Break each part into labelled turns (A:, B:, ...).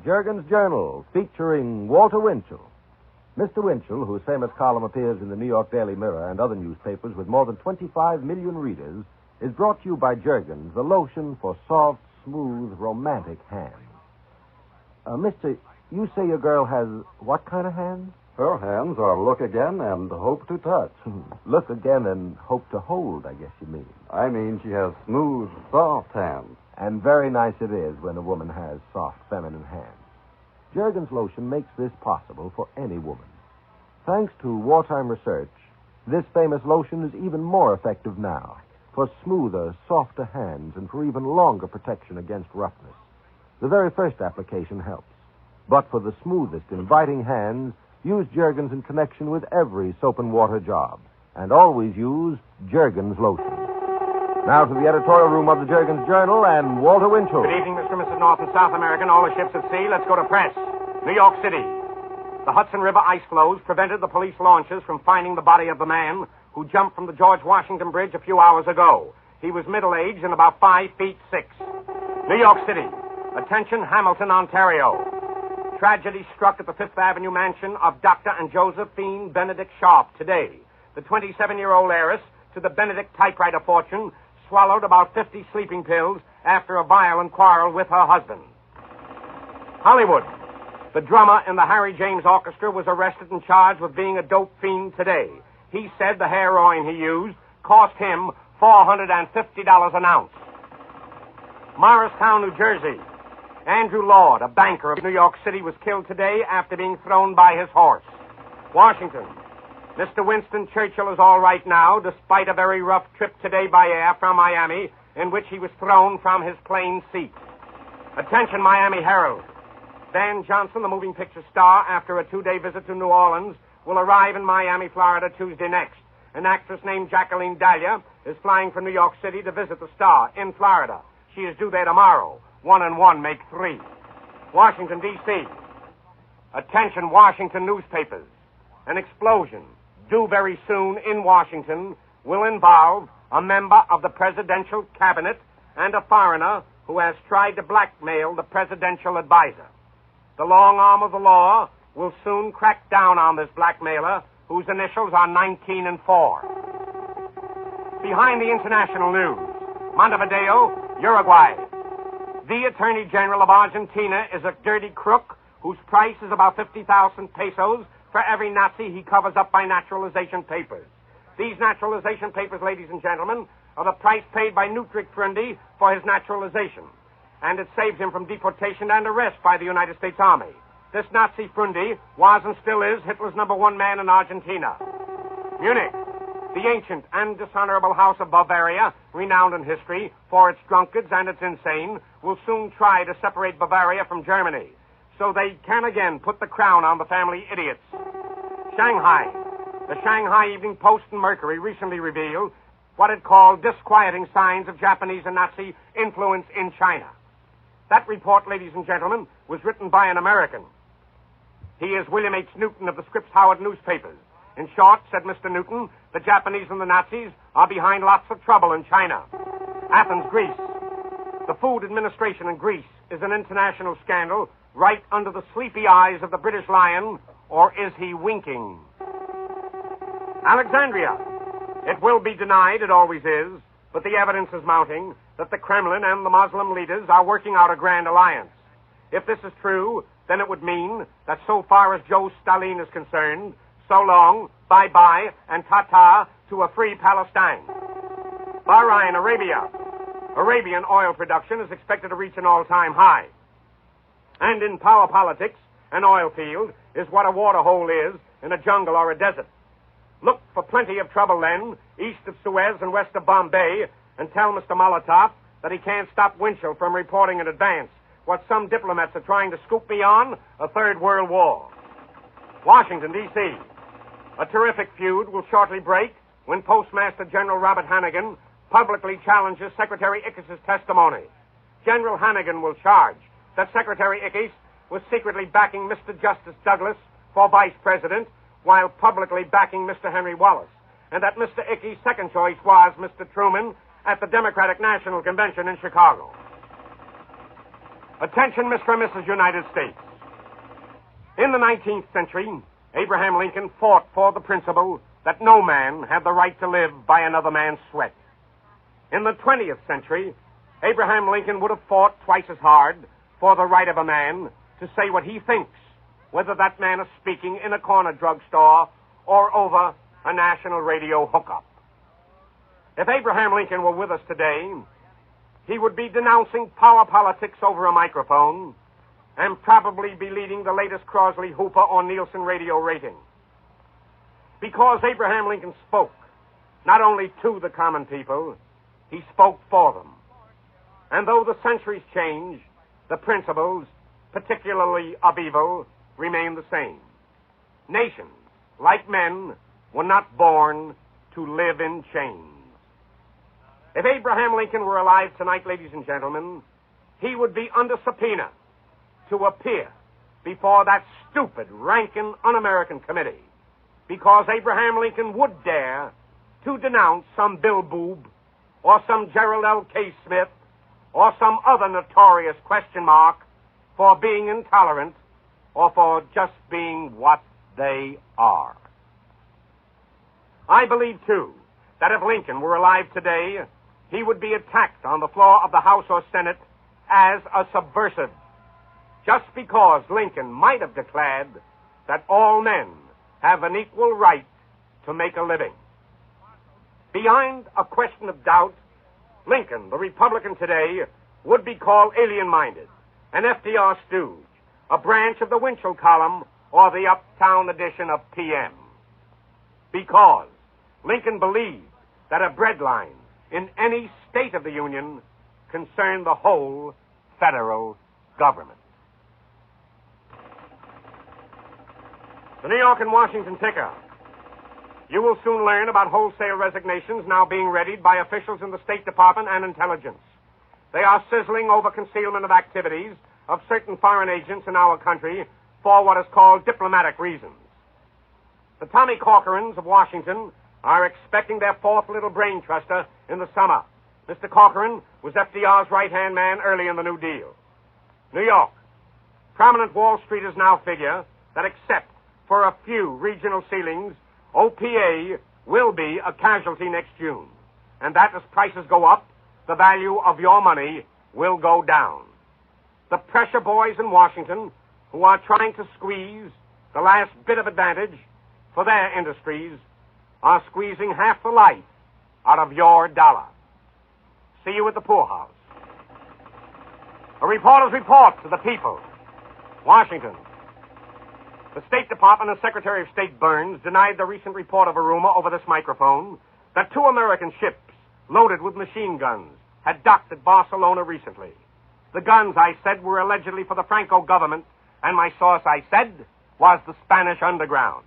A: Jergens Journal, featuring Walter Winchell. Mr. Winchell, whose famous column appears in the New York Daily Mirror and other newspapers with more than 25 million readers, is brought to you by Jergens, the lotion for soft, smooth, romantic hands. Mister, you say your girl has what kind of hands?
B: Her hands are look again and hope to touch.
A: Look again and hope to hold, I guess you mean.
B: I mean she has smooth, soft hands.
A: And very nice it is when a woman has soft, feminine hands. Jergens lotion makes this possible for any woman. Thanks to wartime research, this famous lotion is even more effective now for smoother, softer hands and for even longer protection against roughness. The very first application helps. But for the smoothest, inviting hands, use Jergens in connection with every soap and water job. And always use Jergens lotion. Now to the editorial room of the Jergens Journal and Walter Winchell.
C: Good evening, Mr. and Mrs. North and South American, all the ships at sea. Let's go to press. New York City. The Hudson River ice floes prevented the police launches from finding the body of the man who jumped from the George Washington Bridge a few hours ago. He was middle-aged and about 5'6". New York City. Attention, Hamilton, Ontario. Tragedy struck at the Fifth Avenue mansion of Dr. and Josephine Benedict Sharp today. The 27-year-old heiress to the Benedict typewriter fortune swallowed about 50 sleeping pills after a violent quarrel with her husband. Hollywood. The drummer in the Harry James Orchestra was arrested and charged with being a dope fiend today. He said the heroin he used cost him $450 an ounce. Morristown, New Jersey. Andrew Lord, a banker of New York City, was killed today after being thrown by his horse. Washington. Mr. Winston Churchill is all right now, despite a very rough trip today by air from Miami, in which he was thrown from his plane seat. Attention, Miami Herald. Van Johnson, the moving picture star, after a 2-day visit to New Orleans, will arrive in Miami, Florida, Tuesday next. An actress named Jacqueline Dahlia is flying from New York City to visit the star in Florida. She is due there tomorrow. 1 and 1 make 3. Washington, D.C. Attention, Washington newspapers. An explosion, due very soon in Washington, will involve a member of the presidential cabinet and a foreigner who has tried to blackmail the presidential advisor. The long arm of the law will soon crack down on this blackmailer, whose initials are 19 and 4. Behind the international news, Montevideo, Uruguay. The Attorney General of Argentina is a dirty crook whose price is about 50,000 pesos for every Nazi he covers up by naturalization papers. These naturalization papers, ladies and gentlemen, are the price paid by Nutric Frundi for his naturalization. And it saves him from deportation and arrest by the United States Army. This Nazi Frundi was and still is Hitler's #1 man in Argentina. Munich. The ancient and dishonorable House of Bavaria, renowned in history for its drunkards and its insane, will soon try to separate Bavaria from Germany, so they can again put the crown on the family idiots. Shanghai. The Shanghai Evening Post and Mercury recently revealed what it called disquieting signs of Japanese and Nazi influence in China. That report, ladies and gentlemen, was written by an American. He is William H. Newton of the Scripps Howard newspapers. In short, said Mr. Newton, the Japanese and the Nazis are behind lots of trouble in China. Athens, Greece. The Food Administration in Greece is an international scandal right under the sleepy eyes of the British lion, or is he winking? Alexandria. It will be denied, it always is, but the evidence is mounting that the Kremlin and the Muslim leaders are working out a grand alliance. If this is true, then it would mean that so far as Joe Stalin is concerned, so long, bye-bye, and ta-ta to a free Palestine. Bahrain, Arabia. Arabian oil production is expected to reach an all-time high. And in power politics, an oil field is what a water hole is in a jungle or a desert. Look for plenty of trouble then, east of Suez and west of Bombay, and tell Mr. Molotov that he can't stop Winchell from reporting in advance what some diplomats are trying to scoop me on, a third world war. Washington, D.C. A terrific feud will shortly break when Postmaster General Robert Hannigan publicly challenges Secretary Ickes' testimony. General Hannigan will charge that Secretary Ickes was secretly backing Mr. Justice Douglas for vice president while publicly backing Mr. Henry Wallace, and that Mr. Ickes' second choice was Mr. Truman at the Democratic National Convention in Chicago. Attention, Mr. and Mrs. United States. In the 19th century, Abraham Lincoln fought for the principle that no man had the right to live by another man's sweat. In the 20th century, Abraham Lincoln would have fought twice as hard for the right of a man to say what he thinks, whether that man is speaking in a corner drugstore or over a national radio hookup. If Abraham Lincoln were with us today, he would be denouncing power politics over a microphone and probably be leading the latest Crosley Hooper or Nielsen radio rating. Because Abraham Lincoln spoke not only to the common people, he spoke for them. And though the centuries change, the principles, particularly of evil, remain the same. Nations, like men, were not born to live in chains. If Abraham Lincoln were alive tonight, ladies and gentlemen, he would be under subpoena to appear before that stupid, ranking, un-American committee, because Abraham Lincoln would dare to denounce some Bill Boob or some Gerald L. K. Smith or some other notorious question mark for being intolerant or for just being what they are. I believe, too, that if Lincoln were alive today, he would be attacked on the floor of the House or Senate as a subversive, just because Lincoln might have declared that all men have an equal right to make a living. Beyond a question of doubt, Lincoln, the Republican today, would be called alien-minded, an FDR stooge, a branch of the Winchell column or the uptown edition of PM. Because Lincoln believed that a bread line in any state of the Union concerned the whole federal government. The New York and Washington ticker. You will soon learn about wholesale resignations now being readied by officials in the State Department and intelligence. They are sizzling over concealment of activities of certain foreign agents in our country for what is called diplomatic reasons. The Tommy Corcorans of Washington are expecting their fourth little brain truster in the summer. Mr. Corcoran was FDR's right-hand man early in the New Deal. New York. Prominent Wall Streeters now figure that except for a few regional ceilings, OPA will be a casualty next June. And that as prices go up, the value of your money will go down. The pressure boys in Washington who are trying to squeeze the last bit of advantage for their industries are squeezing half the life out of your dollar. See you at the poorhouse. A reporter's report to the people. Washington. The State Department and Secretary of State Burns denied the recent report of a rumor over this microphone that 2 American ships loaded with machine guns had docked at Barcelona recently. The guns, I said, were allegedly for the Franco government, and my source, I said, was the Spanish underground.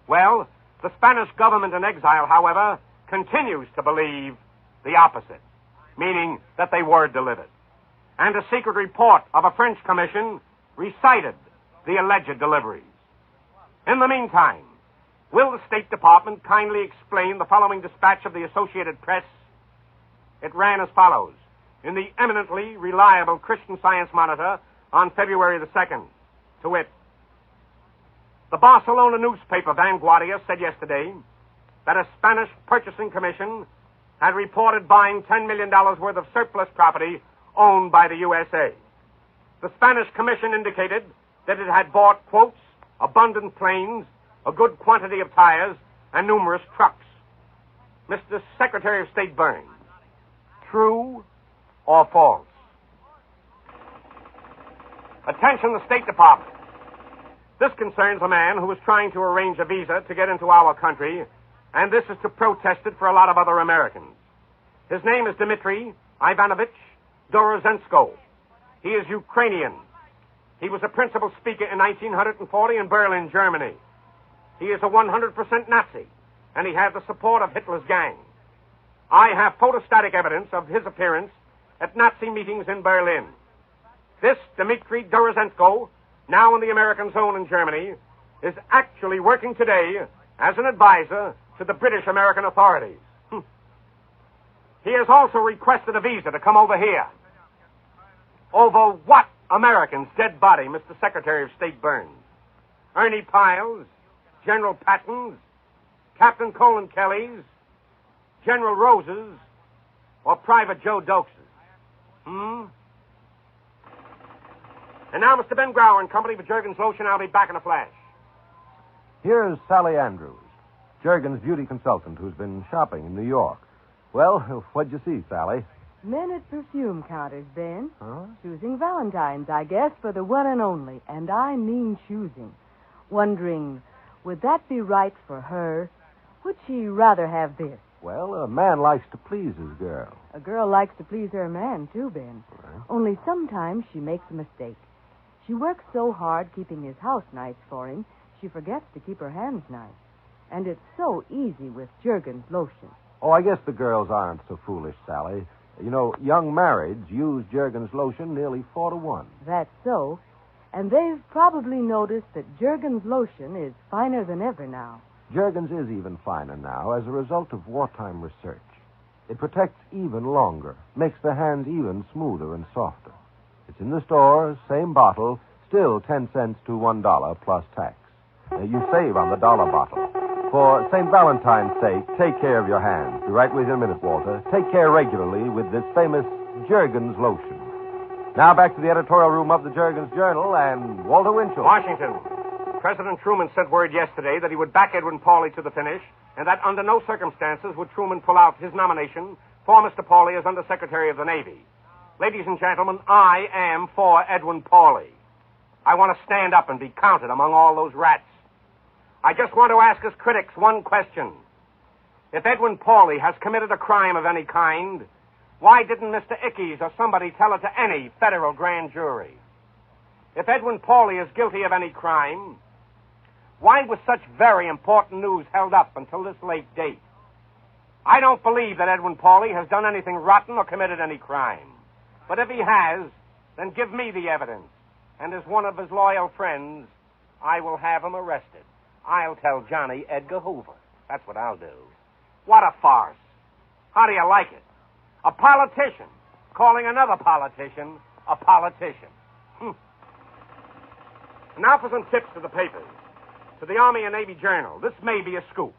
C: Well, the Spanish government in exile, however, continues to believe the opposite, meaning that they were delivered. And a secret report of a French commission recited the alleged deliveries. In the meantime, will the State Department kindly explain the following dispatch of the Associated Press? It ran as follows in the eminently reliable Christian Science Monitor on February the 2nd, to wit, the Barcelona newspaper Vanguardia said yesterday that a Spanish purchasing commission had reported buying $10 million worth of surplus property owned by the USA. The Spanish commission indicated that it had bought, quotes, abundant planes, a good quantity of tires, and numerous trucks. Mr. Secretary of State Burns, true or false? Attention, the State Department. This concerns a man who is trying to arrange a visa to get into our country, and this is to protest it for a lot of other Americans. His name is Dmitry Ivanovich Dorozenko. He is Ukrainian. He was a principal speaker in 1940 in Berlin, Germany. He is a 100% Nazi, and he had the support of Hitler's gang. I have photostatic evidence of his appearance at Nazi meetings in Berlin. This Dmitry Dorozenko, now in the American zone in Germany, is actually working today as an advisor to the British American authorities. He has also requested a visa to come over here. Over what American's dead body, Mr. Secretary of State Burns? Ernie Piles, General Patton's, Captain Colin Kelly's, General Rose's, or Private Joe Dokes's? And now, Mr. Ben Grauer and company for Jergens Lotion. I'll be back in a flash.
A: Here's Sally Andrews, Jergens' beauty consultant who's been shopping in New York. Well, what'd you see, Sally?
D: Men at perfume counters, Ben.
A: Huh?
D: Choosing Valentine's, I guess, for the one and only. And I mean choosing. Wondering, would that be right for her? Would she rather have this?
A: Well, a man likes to please his girl.
D: A girl likes to please her man, too, Ben.
A: Right.
D: Only sometimes she makes a mistake. She works so hard keeping his house nice for him, she forgets to keep her hands nice. And it's so easy with Jergens lotion.
A: Oh, I guess the girls aren't so foolish, Sally. You know, young marrieds use Jergens lotion nearly 4 to 1.
D: That's so. And they've probably noticed that Jergens lotion is finer than ever now.
A: Jergens is even finer now as a result of wartime research. It protects even longer, makes the hands even smoother and softer. It's in the stores, same bottle, still 10 cents to $1 plus tax. You save on the dollar bottle. For St. Valentine's sake, take care of your hands. Be right with you in a minute, Walter. Take care regularly with this famous Jergens lotion. Now back to the editorial room of the Jergens Journal and Walter Winchell.
C: Washington. President Truman sent word yesterday that he would back Edwin Pauley to the finish, and that under no circumstances would Truman pull out his nomination for Mr. Pauley as Undersecretary of the Navy. Ladies and gentlemen, I am for Edwin Pauley. I want to stand up and be counted among all those rats. I just want to ask his critics one question. If Edwin Pauley has committed a crime of any kind, why didn't Mr. Ickes or somebody tell it to any federal grand jury? If Edwin Pauley is guilty of any crime, why was such very important news held up until this late date? I don't believe that Edwin Pauley has done anything rotten or committed any crime. But if he has, then give me the evidence. And as one of his loyal friends, I will have him arrested. I'll tell Johnny Edgar Hoover. That's what I'll do. What a farce. How do you like it? A politician calling another politician a politician. Now for some tips to the papers. To the Army and Navy Journal, this may be a scoop.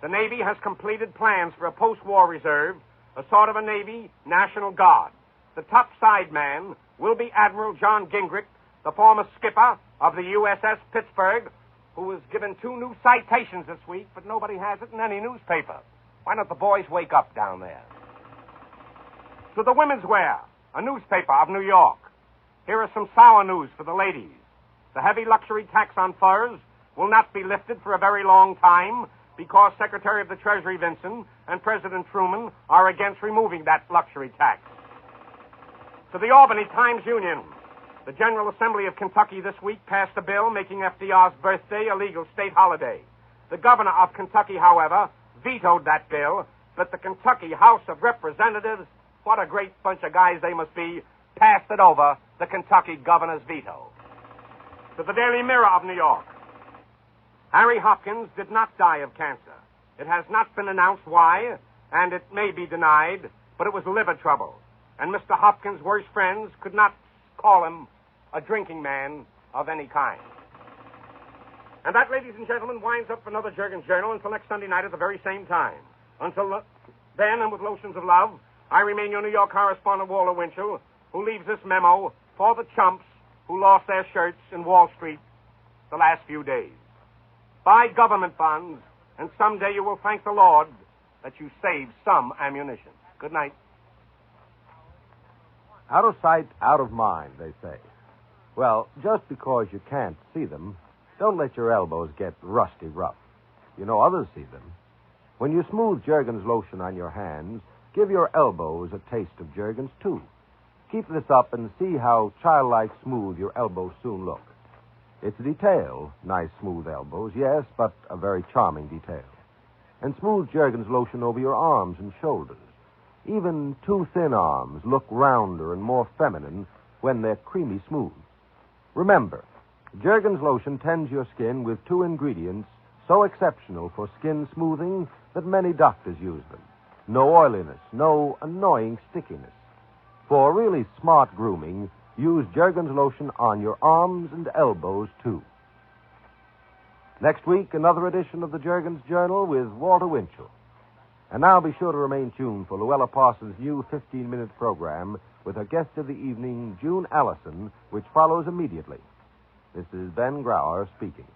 C: The Navy has completed plans for a post-war reserve, a sort of a Navy National Guard. The top side man will be Admiral John Gingrich, the former skipper of the USS Pittsburgh, who was given 2 new citations this week, but nobody has it in any newspaper. Why don't the boys wake up down there? To the Women's Wear, a newspaper of New York. Here is some sour news for the ladies. The heavy luxury tax on furs will not be lifted for a very long time because Secretary of the Treasury Vinson and President Truman are against removing that luxury tax. To the Albany Times-Union, the General Assembly of Kentucky this week passed a bill making FDR's birthday a legal state holiday. The governor of Kentucky, however, vetoed that bill, but the Kentucky House of Representatives, what a great bunch of guys they must be, passed it over the Kentucky governor's veto. To the Daily Mirror of New York, Harry Hopkins did not die of cancer. It has not been announced why, and it may be denied, but it was liver trouble. And Mr. Hopkins' worst friends could not call him a drinking man of any kind. And that, ladies and gentlemen, winds up another Jergens Journal until next Sunday night at the very same time. Until then, and with lotions of love, I remain your New York correspondent, Walter Winchell, who leaves this memo for the chumps who lost their shirts in Wall Street the last few days. Buy government bonds, and someday you will thank the Lord that you saved some ammunition. Good night.
A: Out of sight, out of mind, they say. Well, just because you can't see them, don't let your elbows get rusty rough. You know others see them. When you smooth Jergens lotion on your hands, give your elbows a taste of Jergens, too. Keep this up and see how childlike smooth your elbows soon look. It's a detail, nice smooth elbows, yes, but a very charming detail. And smooth Jergens lotion over your arms and shoulders. Even too thin arms look rounder and more feminine when they're creamy smooth. Remember, Jergens lotion tends your skin with 2 ingredients so exceptional for skin smoothing that many doctors use them. No oiliness, no annoying stickiness. For really smart grooming, Use Jergens lotion on your arms and elbows, too. Next week, another edition of the Jergens Journal with Walter Winchell. And now be sure to remain tuned for Luella Parsons' new 15-minute program with her guest of the evening, June Allison, which follows immediately. This is Ben Grauer speaking.